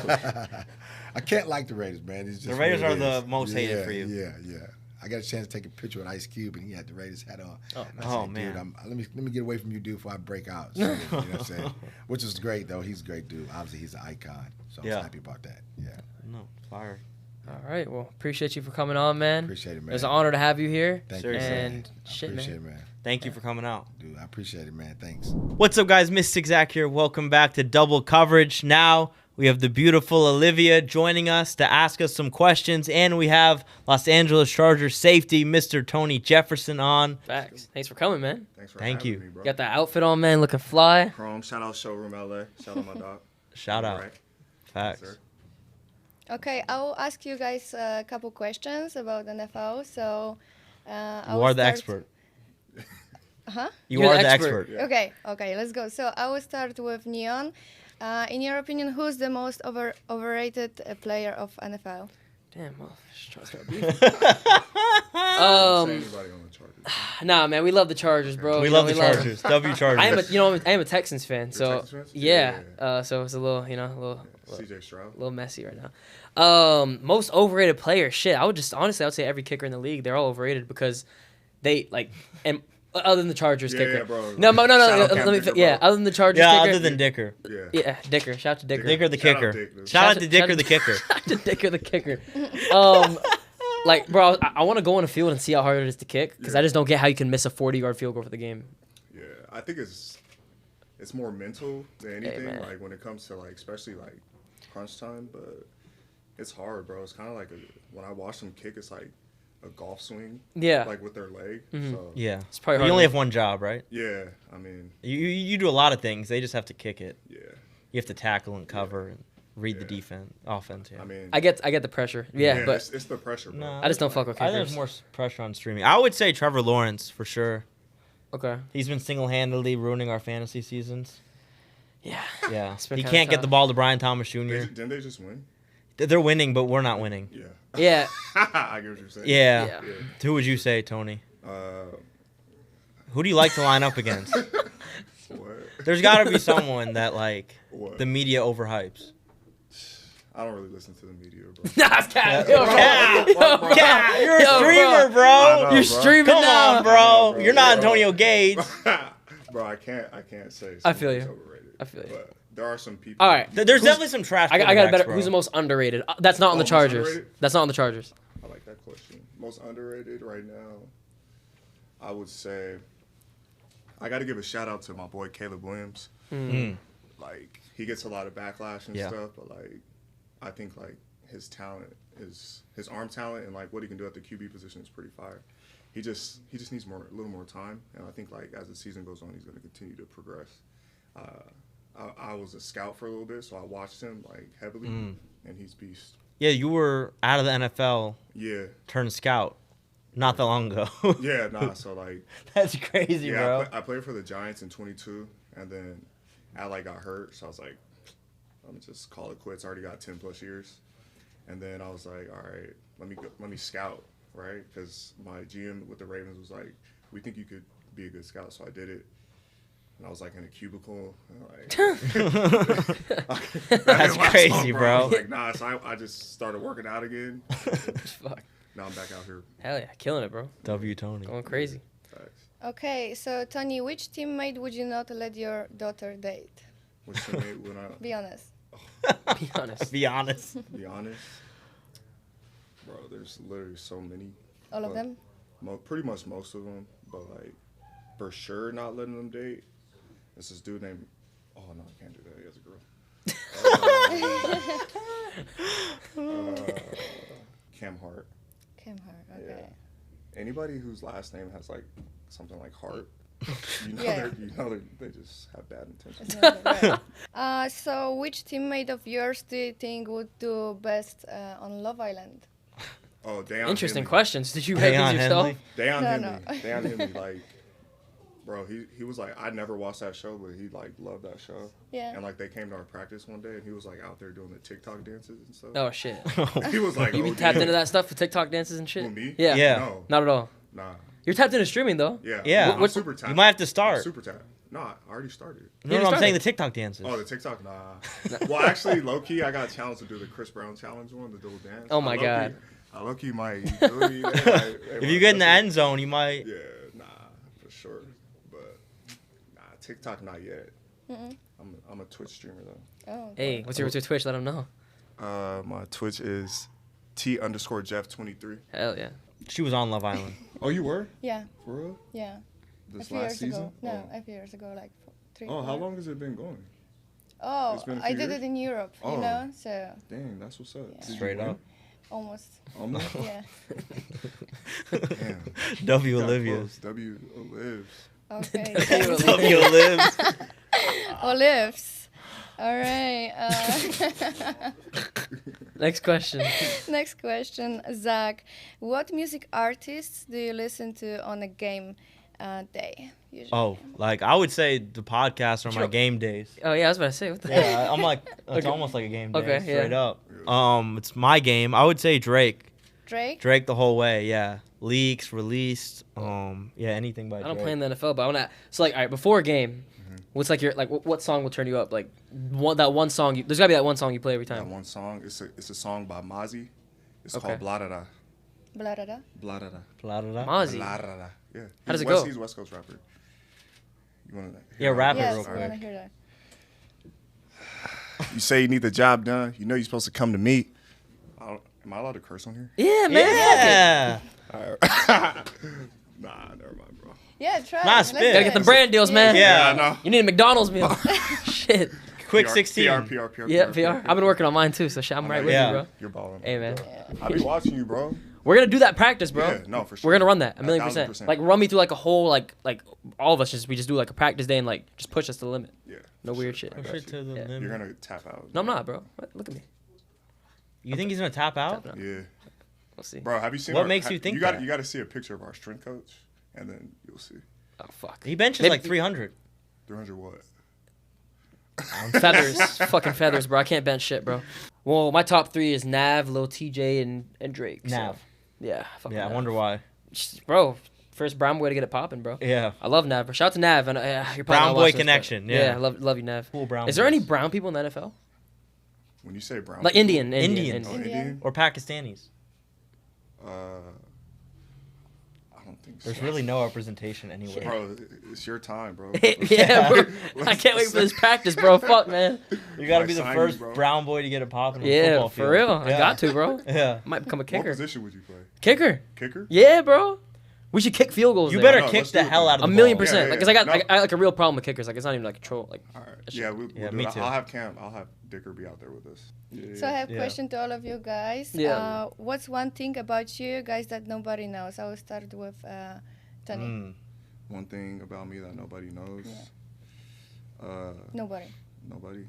I can't like the Raiders, man. It's just the Raiders are the most hated for you. Yeah. I got a chance to take a picture with Ice Cube, and he had the Raiders hat on. Oh man! Dude, let me get away from you, dude, before I break out. So, you know what I'm saying? Which is great, though. He's a great dude. Obviously, he's an icon. So I'm happy about that. Yeah. No, fire. All right. Well, appreciate you for coming on, man. Appreciate it, man. It was an honor to have you here. Thank you, and I appreciate it, man. Thank you for coming out. Dude, I appreciate it, man. Thanks. What's up, guys? Mystic Zach here. Welcome back to Double Coverage. Now we have the beautiful Olivia joining us to ask us some questions, and we have Los Angeles Chargers safety, Mr. Tony Jefferson, on. Facts. Thanks for coming, man. Thanks for having me, bro. Got the outfit on, man. Looking fly. Chrome. Shout out Showroom LA. Shout out my dog. Shout out. Right. Facts. Yes, okay, I will ask you guys a couple questions about NFL. So, you are the expert. Huh? You are the expert. Yeah. Okay, let's go. So I will start with Neon. In your opinion, who's the most overrated player of NFL? Damn, well, anybody on the Chargers. Nah, man, we love the Chargers, bro. We love the Chargers. W Chargers. I am a Texans fan, so Texans fans? yeah. So it's a little, CJ Stroud. A little messy right now. Most overrated player, shit. I would say every kicker in the league, they're all overrated because they and. Other than the Chargers kicker. Yeah, bro. No. Other than the Chargers kicker. Yeah, other than Dicker. Yeah, Dicker. Shout out to Dicker. Dicker the kicker. Shout out to Dicker the kicker. Shout out to Dicker the kicker. Bro, I want to go on a field and see how hard it is to kick because I just don't get how you can miss a 40-yard field goal for the game. Yeah, I think it's more mental than anything. Like when it comes to especially crunch time, but it's hard, bro. It's kind of like when I watch them kick, it's like a golf swing, with their leg. Mm-hmm. So, yeah, it's probably hard. You only have one job, right? Yeah, I mean, you do a lot of things. They just have to kick it. Yeah, you have to tackle and cover and read the offense. Yeah, I mean, I get the pressure. Yeah, but it's the pressure. Bro. No, I just don't fuck with kickers. I think there's more pressure on streaming. I would say Trevor Lawrence for sure. Okay, he's been single-handedly ruining our fantasy seasons. Yeah. Yeah. It's been He kinda can't get tough. the ball to Brian Thomas Jr. Didn't they just win? They're winning, but we're not winning. Yeah. Yeah. I get what you're saying. Yeah. Yeah. Who would you say, Tony? Uh, Who do you like to line up against? what? There's got to be someone that like What? the media overhypes. I don't really listen to the media, bro. Nah, it's Cat. Yo, bro. Cat. Yo, bro. Cat, you're a Yo, streamer, bro. bro. I know, You're bro. streaming Come now. on, bro. bro. You're not Bro. Antonio Gates. Bro, I can't say. I feel you. somebody's Overrated, I feel you. But there are some people. All right. There's definitely some trash. I got a better. quarterbacks, bro. Who's the most underrated? That's not on the most Chargers. underrated? That's not on the Chargers. I like that question. Most underrated right now, I would say. I got to give a shout out to my boy Caleb Williams. Mm. Like he gets a lot of backlash and Yeah. stuff, but like I think like his talent, his arm talent, and like what he can do at the QB position is pretty fire. He just needs a little more time, and I think like as the season goes on, he's going to continue to progress. I was a scout for a little bit, so I watched him like heavily, and he's beast. Yeah, you were out of the NFL, Yeah, turned scout, not that long ago. yeah, nah. So like, That's crazy, yeah, bro. I played for the Giants in 22, and then I got hurt, so I was like, let me just call it quits. I already got 10 plus years, and then I was like, all right, let me scout, right? Because my GM with the Ravens was like, we think you could be a good scout, so I did it. And I was like in a cubicle. And like, That's crazy, bro. I was like, nah, so I just started working out again. Fuck. Now I'm back out here. Hell yeah, killing it, bro. W Tony. Going crazy. Facts. Okay, so Tony, which teammate would you not let your daughter date? Which teammate would I Be honest. Be honest. Be honest. be honest? Bro, there's literally so many. All of But them? Pretty much most of them, but like for sure not letting them date. There's this dude named. Oh no, I can't do that. He has a girl. Cam Hart. Kim Hart, okay. Anybody whose last name has like something like Hart, Yeah. they just have bad intentions. It's not right. So which teammate of yours do you think would do best on Love Island? Oh, Deion Interesting Henley. questions. Did you rate Deion these yourself? Henley. Deion No, Henley. no. Deion Henley, like, bro, he was like, I never watched that show, but he like loved that show. Yeah. And like they came to our practice one day, and he was like out there doing the TikTok dances and stuff. Oh shit. He was like, You be OD. tapped into that stuff for TikTok dances and shit? Who, me? Yeah. Yeah. No, Not at all. nah, You're tapped into streaming though. yeah, Yeah. I'm What- super tapped. You might have to I'm start. super tapped. No, I already started. No, you no, I'm started. saying the TikTok dances. Oh, the TikTok, nah. Well, actually, low key, I got challenged to do the Chris Brown challenge one, the double dance. Oh, my God. I low key might. You feel me? If you get in the end zone, you might. Yeah, nah, for sure. But nah, TikTok not yet. I'm a Twitch streamer though. Oh, Hey, what's your Twitch? Let them know. My Twitch is T_Jeff23. Hell yeah. She was on Love Island. Oh, you were? yeah, For real? yeah. This a few last years season? ago. No, a few years ago, like 3. Oh, how long has it been going? Oh, It's been a I few did years? it in Europe, Oh. you know, so Dang, that's what's up. Yeah. Did you Straight win? up. almost. Almost? Yeah. Damn. W Got Olivia's. close. W lives. Okay. W lives. Olives. All right. Next question. Next question, Zach. What music artists do you listen to on a game day? Usually? Oh, like I would say the podcast are my Sure. game days. Oh yeah, I was about to say what the Yeah, I'm like it's Okay. almost like a game day. Okay, Straight yeah. up. It's my game. I would say Drake. Drake? Drake the whole way. Yeah. Leaks, released. Yeah, anything by I Drake. don't play in the NFL, but I want to. So like, all right, before a game, what's like your like what song will turn you up? Like that one song. There's gotta be that one song you play every That time. one song, it's a song by Mozzie. It's Okay. called Blah Da Da. Blah, da, da. Blah Da Da. Blah, blah, blah. Mozzie. Blah Da Da. Yeah. How does He's it go? He's a West Coast rapper. You want to? Yeah, rap it Yes, real I want to quick. hear that. You say you need the job done. You know you're supposed to come to me. Am I allowed to curse on here? Yeah, man. Yeah. All right. Nah, never mind, bro. Yeah, try. Nah, Let's spit. do Gotta get it. them brand deals, man. Yeah. I know. You need a McDonald's meal. Shit. Quick PR, 16. PR. Yeah, VR. I've been working on mine too, so shit, I'm right with Yeah. you, bro. You're balling. Hey, man. I be watching you, bro. We're gonna do that practice, bro. Yeah, no, for sure. We're gonna run that a 1,000%. $1,000,000%. Like run me through like a whole like all of us we just do like a practice day and like just push us to the limit. Yeah. No for weird sure. shit. I Push got it to you. the Yeah. limit. You're gonna tap out. No, I'm not, bro. What? Look at me. You think he's gonna tap out? Tapping out. Yeah, We'll see. bro. Have you seen? What makes you think you got? that? You got to see a picture of our strength coach, and then you'll see. Oh fuck. He benches Maybe- like 300. 300 what? Feathers. Fucking feathers, bro. I can't bench shit, bro. Well, my top 3 is Nav, Lil TJ, and Drake. Nav. So, yeah. Yeah, I Nav. wonder why. Bro, first brown boy to get it popping, bro. Yeah. I love Nav. Shout out to Nav. And, you're probably Brown not boy watching this, connection, but- yeah. I love you, Nav. Cool brown Is there any boys. brown people in the NFL? When you say brown, Like people, Indian. Indians. Oh, Indian. Indian? Or Pakistanis. I don't think so. There's really no representation anywhere. Bro, it's your time, bro. Yeah, bro. I can't wait for this practice, bro. Fuck, man. You got to Like be the sign first you, bro. brown boy to get it popping on the Yeah, football for field. real. I Yeah. got to, bro. Yeah. Might become a What kicker. position would you play? Kicker. Kicker? Yeah, bro. We should kick field goals. You there. better No, kick let's the do it hell then. out of A the million ball. percent. Yeah, Because I got no. I like a real problem with kickers. Like it's not even like a troll. Like All right. that Yeah, shit. we'll Yeah, do me it. too. I'll have Cam. I'll have Dicker be out there with us. Yeah, So I have a Yeah. question to all of you guys. Yeah. What's one thing about you guys that nobody knows? I will start with Tony. Mm. One thing about me that nobody knows. Nobody. Nobody.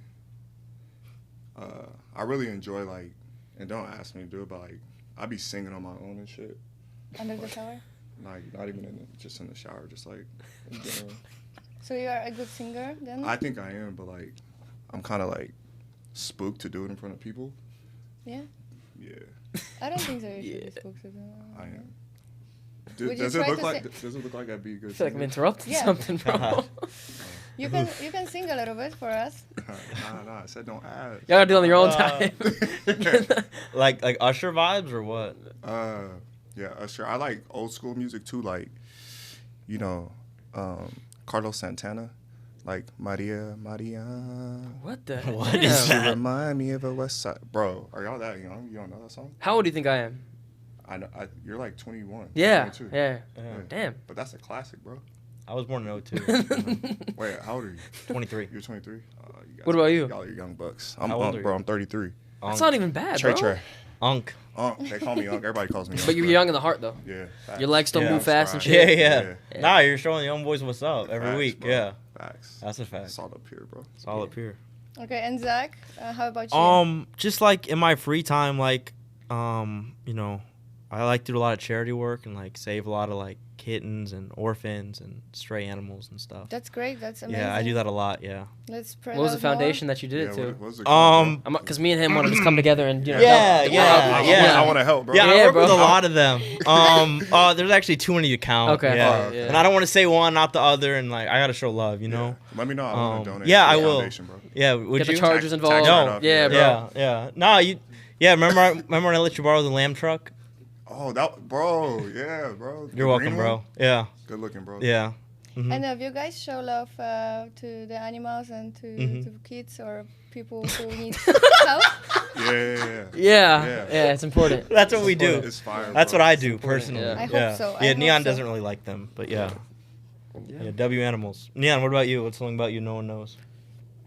I really enjoy like, and don't ask me to do it, but like, I be singing on my own and shit. Under the shower? Like, not even just in the shower, just like. in general. So you are a good singer then? I think I am, but like, I'm kind of like spooked to do it in front of people. Yeah. Yeah, I don't think so. You should Yeah. be spooked to them. I am. Would you Does it try look to like? sing- Does it look like I'd be a good I feel like I'm singer? interrupting Yeah. something, bro. You can sing a little bit for us. Nah, I said don't ask. Y'all gotta do it on your own Uh, time. Like Usher vibes or what? Yeah, Usher. I like old school music too, like, you know, Carlos Santana, like Maria. What the? What damn. is You that? remind me of a West Side. Bro, are y'all that young? You don't know that song? How old do you think I am? I know. You're like 21. Yeah. 22. Yeah. Yeah. Damn. But that's a classic, bro. I was born in 02. Wait, how old are you? 23. You're 23. You guys What about you? Y'all are young bucks. How old are Bro. you? I'm 33. That's not even bad, Trey bro. Trey. Unk. They call me young. Everybody calls me young. But you're bro. young in the heart, though. Yeah. facts. Your legs don't Yeah. move fast and That's shit. Yeah, yeah, Yeah. Yeah. Nah, you're showing the young boys what's up every Facts, week. bro. Yeah, Facts. that's a fact. That's all up here, bro. It's all up here. Okay, and Zach, how about you? Just like in my free time, like, you know, I like to do a lot of charity work and like save a lot of like kittens and orphans and stray animals and stuff. That's great. That's amazing. Yeah, I do that a lot. Yeah. Let's spread What was the out more. foundation that you did Yeah, it to? what was it? Because me and him want to just come together and, you know, Yeah, help. yeah, yeah. I want to help, bro. Yeah, I Yeah, work bro. with a lot of them. There's actually too many to count. Okay. Yeah. Oh, okay. And I don't want to say one, not the other, and like I gotta show love, you know. Yeah. Let me know. I want to donate. yeah, to I the will. foundation, bro. Yeah, would Get the you? Chargers Tax- involved. tax write-off, Yeah, bro. Yeah. Nah, you. Yeah, remember when I let you borrow the lamb truck? Oh, that, bro. Yeah, bro. The You're welcome, green bro. one? Yeah, Good looking, bro. yeah. Mhm. And if you guys show love to the animals and to Mhm. kids or people who need help, Yeah. Yeah. Yeah. It's important. That's what we do. It's fire. That's bro. what I do important, personally. yeah. I hope yeah. so. I Yeah, hope Neon so. doesn't really like them, but yeah. Yeah, W animals. Neon, what about you? What's something about you no one knows?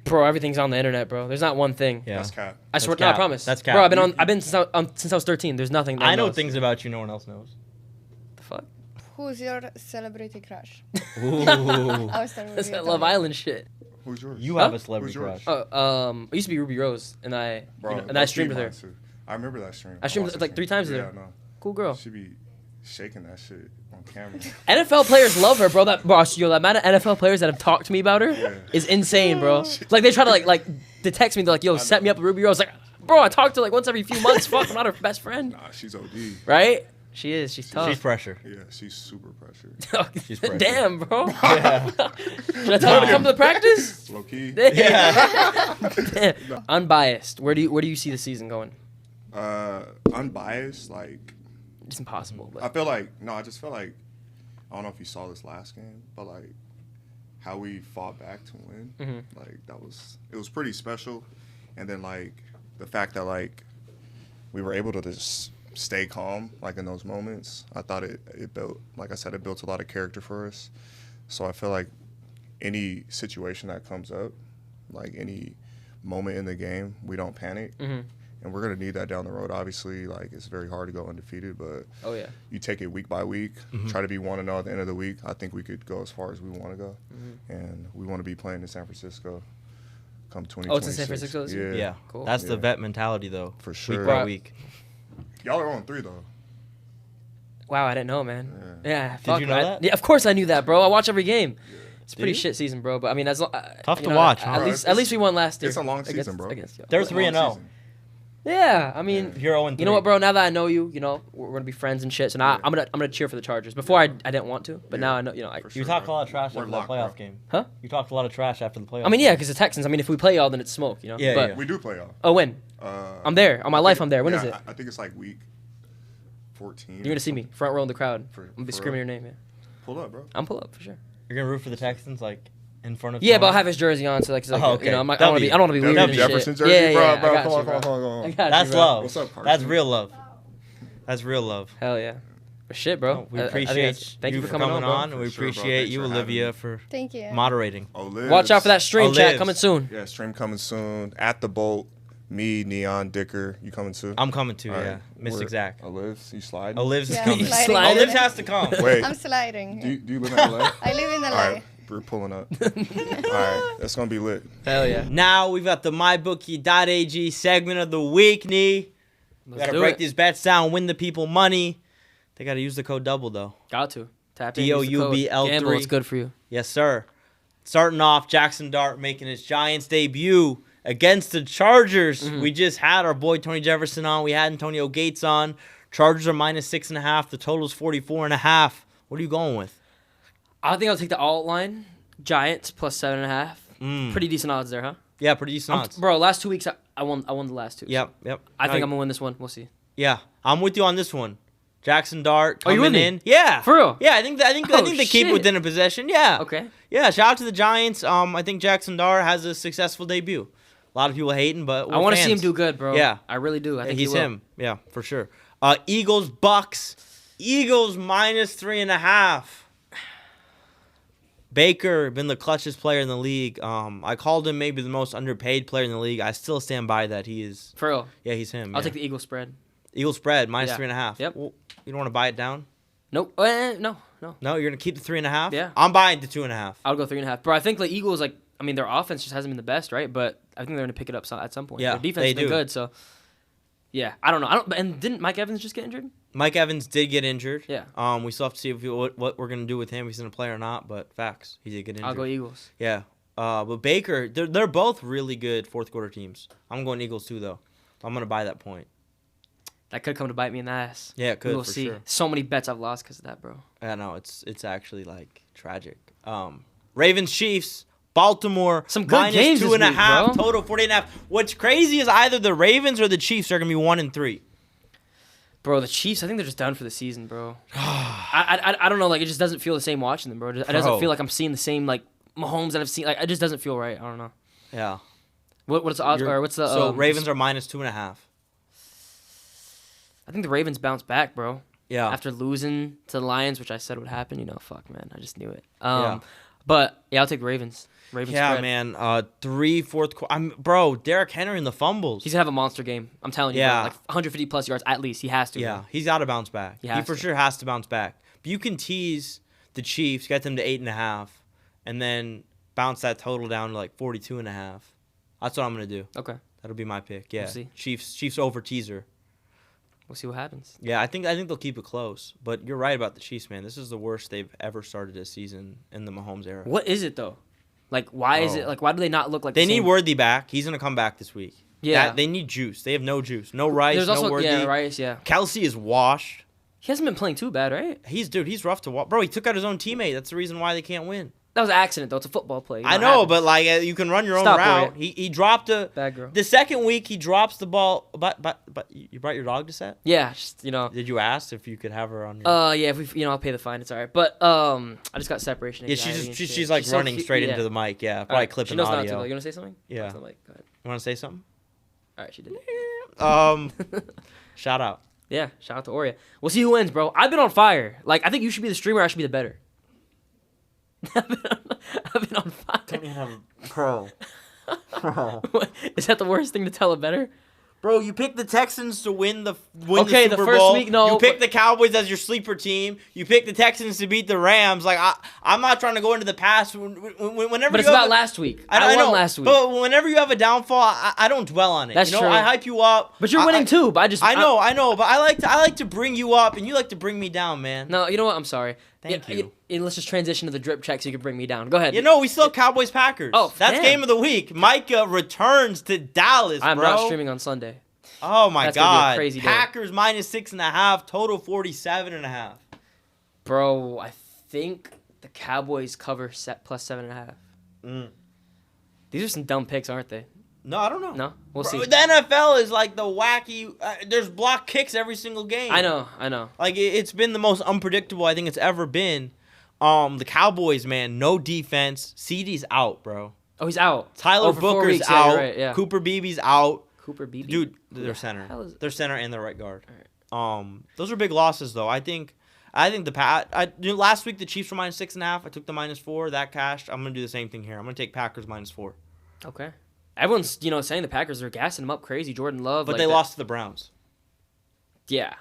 Bro, everything's on the internet, bro. There's not one thing. Yeah. That's cap. I swear, That's no, I cap. promise. That's cap. Bro, I've been since I was 13. There's nothing. No I one know knows. things about you no one else knows. The fuck? who's your celebrity crush? Ooh. I will start with That's you. that Love Tony. Island shit. Who's yours? You Huh? have a celebrity Who's yours? crush. Oh, it used to be Ruby Rose, and I Bro, and I streamed with her. I remember that stream. I streamed watched like that 3 stream. times with Yeah, her. no. Cool girl. She be shaking that shit on camera. NFL players love her, bro. That amount of NFL players that have talked to me about her Yeah. is insane, bro. Like they try to like to text me, they're like, "Yo, set me up with Ruby Rose." Like, bro, I talk to her like once every few months. Fuck, I'm not her best friend, Nah, she's OD. right? She is. She's tough. She's pressure. Yeah, she's super pressure. She's pressure. Damn, bro. Yeah. Should I tell her to come to the practice? Low key. Yeah. Damn. Unbiased. Where do you see the season going? Unbiased, like It's impossible. I But feel like I just feel like I don't know if you saw this last game, but like how we fought back to win, Mhm. like it was pretty special, and then like the fact that like we were able to just stay calm like in those moments. I thought it built, like I said, it built a lot of character for us. So I feel like any situation that comes up, like any moment in the game, we don't panic. Mhm. And we're going to need that down the road. Obviously, like it's very hard to go undefeated, but oh yeah. you take it week by week, try to be 1-0 at the end of the week. I think we could go as far as we want to go. And we want to be playing in San Francisco come 2026. Oh, it's in San Francisco this year? Yeah. Cool. That's the Yeah. vet mentality, though. For Week sure. by Right. week. Y'all are on 3, though. Wow, I didn't know, man. Yeah. Did fuck, you know man. that? Yeah, of course I knew that, bro. I watch every game. It's a pretty shit season, bro. But I mean, Tough to watch, huh? At least we won last year. It's a long season, bro. They're It's a 3-0. long season. Yeah, I mean, You're 0-3. you know what, bro? Now that I know you, we're gonna be friends and shit. So now I'm gonna cheer for the Chargers. Before I didn't want to, but now I know. For You sure, talked a bro. lot of trash We're after the locked, playoff bro. game. Huh? You talked a lot of trash after the playoff. I mean, yeah, game. because the Texans. I mean, if we play y'all, then it's smoke, you know. Yeah, but yeah. We do play off. oh, when? I'm there on my life. I'm there. When is it? I think it's like week 14. You're gonna see me front row in the crowd. For- I'm gonna be for screaming real? your name. Yeah, Pull up, bro. I'm pull up for sure. You're gonna root for the Texans, like in front of. Yeah, but I'll Tony? have his jersey on, so like, okay. you know, I don't want to be weird Tony and Jefferson shit. jersey, yeah, bro, yeah, bro. I got Come you, on, bro. come on. I got you, That's bro. love. What's up, Carson? That's real love. That's real love. Hell yeah. But shit, bro. We I think appreciate thank you for coming on, and bro. we For sure, bro. appreciate Thanks you, for having Olivia, me. for Thank you. moderating. Olives. Watch out for that stream chat Olives. coming soon. Yeah, stream coming soon. At the Bolt. Me, Neon, Dicker. You coming too? I'm coming too. All Yeah, right. Mystic Zach. Olives, you sliding? Olives is Yeah, coming. sliding. Sliding. Olives has to come. Wait, I'm sliding. do you live in LA? I live in LA. All right, we're pulling up. All right, that's gonna be lit. Hell yeah. Now we've got the MyBookie.ag segment of the week, Nee. We Let's gotta do break it. these bets down, win the people money. They gotta use the code double though. Got to. Tap in. use the code. DOUBL3. Gamble, it's good for you. Yes, sir. Starting off, Jackson Dart making his Giants debut against the Chargers. Mm-hmm. We just had our boy Tony Jefferson on. We had Antonio Gates on. Chargers are -6.5. The total's 44.5. What are you going with? I think I'll take the alt line. Giants plus 7.5. Pretty decent odds there, huh? Yeah, pretty decent odds. Bro, last 2 weeks I won the last two. Yep. I think I'm gonna win this one. We'll see. Yeah, I'm with you on this one. Jackson Dart Oh, you coming with me? in. Yeah. For real? Yeah, I think they keep it shit. within a possession. Yeah. Okay. Yeah, shout out to the Giants. I think Jackson Dart has a successful debut. A lot of people hating, but I want to see him fans. do good, bro. Yeah. I really do. I think He's he will. him. Yeah, for sure. Eagles Bucks. Eagles -3.5. Baker been the clutchest player in the league. I called him maybe the most underpaid player in the league. I still stand by that. He is. For real. Yeah, he's him. I'll yeah. take the Eagles spread. Eagles spread Yeah. -3.5. Yep. Well, you don't want to buy it down? Nope. No. No, you're gonna keep the 3.5. Yeah. I'm buying the 2.5. I'll go 3.5. Bro, I think the Eagles, like, I mean, their offense just hasn't been the best, right? But I think they're gonna pick it up at some point. Yeah, Their defense they has been do. good, so yeah. I don't know. And didn't Mike Evans just get injured? Mike Evans did get injured. Yeah. We still have to see what we're gonna do with him. If he's gonna play or not. But facts, he did get injured. I'll go Eagles. Yeah. But Baker, they're both really good fourth quarter teams. I'm going Eagles too though. I'm gonna buy that point. That could come to bite me in the ass. Yeah, it could We'll for see. sure. So many bets I've lost because of that, bro. I know it's actually like tragic. Ravens Chiefs. Baltimore Some good games this week, -2.5, bro. total 48.5. What's crazy is either the Ravens or the Chiefs are gonna be 1-3. Bro, the Chiefs, I think they're just done for the season, bro. I don't know. Like, it just doesn't feel the same watching them, bro. It doesn't Bro. feel like I'm seeing the same, like, Mahomes that I've seen. Like, it just doesn't feel right. I don't know. Yeah. What's the odds? Or what's the So Ravens are -2.5. I think the Ravens bounce back, bro. Yeah. After losing to the Lions, which I said would happen. You know, fuck, man. I just knew it. Yeah. But yeah, I'll take the Ravens. Ravens Yeah, spread. man. 3 fourth quarter. Bro, Derrick Henry in the fumbles. He's gonna have a monster game. I'm telling you, Yeah. bro. Like 150 plus yards at least. He has to. Yeah, bro. he's got to bounce back. He He has for to. sure has to bounce back. But you can tease the Chiefs, get them to 8.5, and then bounce that total down to like 42.5. That's what I'm gonna do. Okay. That'll be my pick. Yeah. see. Chiefs over teaser. We'll see what happens. Yeah, I think they'll keep it close. But you're right about the Chiefs, man. This is the worst they've ever started a season in the Mahomes era. What is it though? Like, why is Oh. it? Like, why do they not look like They the need same? Worthy back. He's gonna come back this week. Yeah. They need juice. They have no juice. No Rice. There's no also Worthy. Rice. Yeah. Kelsey is washed. He hasn't been playing too bad, right? He's rough to watch. Bro, he took out his own teammate. That's the reason why they can't win. That was an accident though. It's a football play. You I it know, happens. but like you can run your own Stop, route. Boria. He dropped Bad girl. the second week he drops the ball. But you brought your dog to set? Yeah, just Did you ask if you could have her on your? yeah, if we, I'll pay the fine. It's all right. But I just got separation. Yeah, anxiety and shit. she's like so running cute. straight Yeah. into the mic. Yeah, All probably right. clipping She knows not to. audio. Though. You want to say something? Yeah. Go ahead. You want to say something? All right, she did. Shout out. Yeah, shout out to Oria. We'll see who wins, bro. I've been on fire. Like, I think you should be the streamer. I should be the better. I've been on fire. Pro. What? Is that the worst thing to tell a better? Bro, you picked the Texans to win the Okay, the Super first Bowl. week, no, You picked but- the Cowboys as your sleeper team. You picked the Texans to beat the Rams. Like I'm not trying to go into the past. Whenever But it's you about have last week. I I know, won last week. But whenever you have a downfall, I don't dwell on it. That's you know, true. I hype you up. But you're winning too. But I know, but I like to bring you up, and you like to bring me down, man. No, you know what? I'm sorry. Thank you. Let's just transition to the drip check so you can bring me down. Go ahead. You know, we still have Cowboys Packers. Oh, that's damn. game of the week. Micah returns to Dallas, I'm bro. not streaming on Sunday. Oh my That's gonna be a God. crazy day. Packers -6.5, total 47.5. Bro, I think the Cowboys cover set plus 7.5. These are some dumb picks, aren't they? No, I don't know. No? We'll Bro, see. the NFL is like the wacky. There's block kicks every single game. I know. Like it's been the most unpredictable I think it's ever been. The Cowboys, man, no defense. CD's out, bro. Oh, he's out. Tyler for 4 Booker's weeks. Yeah, out. you're right, yeah. Cooper Beebe's out. Cooper Beebe? Dude, Who their the center. hell is- Their center and their right guard. Those are big losses though. I think last week the Chiefs were -6.5. I took the -4. That cashed. I'm gonna do the same thing here. I'm gonna take Packers -4. Okay. Everyone's, saying the Packers are gassing them up crazy. Jordan Love. But like they that. lost to the Browns. Yeah.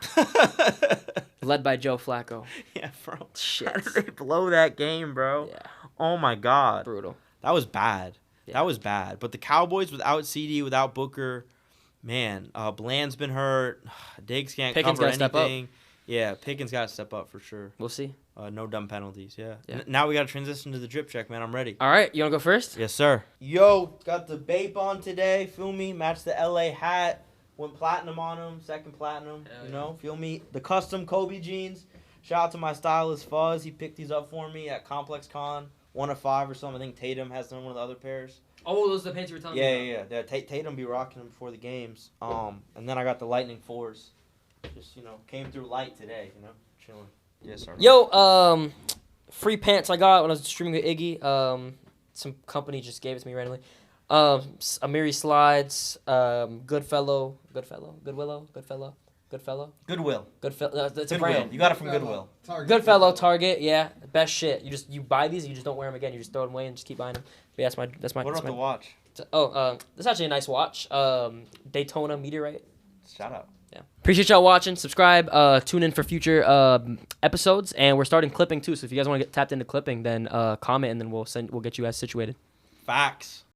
Led by Joe Flacco. Yeah, bro. Shit. Blow that game, bro. Yeah. Oh my God. Brutal. That was bad. Yeah. That was bad. But the Cowboys without CD, without Booker, man, Bland's been hurt. Diggs can't Pickens cover gotta step up. anything. Yeah, Pickens got to step up for sure. We'll see. No dumb penalties, yeah. Yeah. Now we got to transition to the drip check, man. I'm ready. All right. You want to go first? Yes, sir. Yo, got the Bape on today. Feel me? Matched the LA hat. Went platinum on them. Second platinum. Feel me? The custom Kobe jeans. Shout out to my stylist, Fuzz. He picked these up for me at Complex Con. 1 of 5 or something. I think Tatum has one of the other pairs. Oh, those are the pants you were telling me about. Yeah. Tatum be rocking them before the games. And then I got the Lightning 4s. Just, came through light today, chilling. Yes, sir. Yo, free pants I got when I was streaming with Iggy. Some company just gave it to me randomly. Amiri Slides, Goodwill. That's a brand. You got it from Goodwill. Goodfellow, Target, yeah, best shit. You buy these, and you just don't wear them again. You just throw them away and just keep buying them. But yeah, that's my. What about the watch? This is actually a nice watch. Daytona Meteorite. Shout out. Yeah. Appreciate y'all watching. Subscribe. Tune in for future episodes, and we're starting clipping too. So if you guys want to get tapped into clipping, then comment, and then we'll get you guys situated. Facts.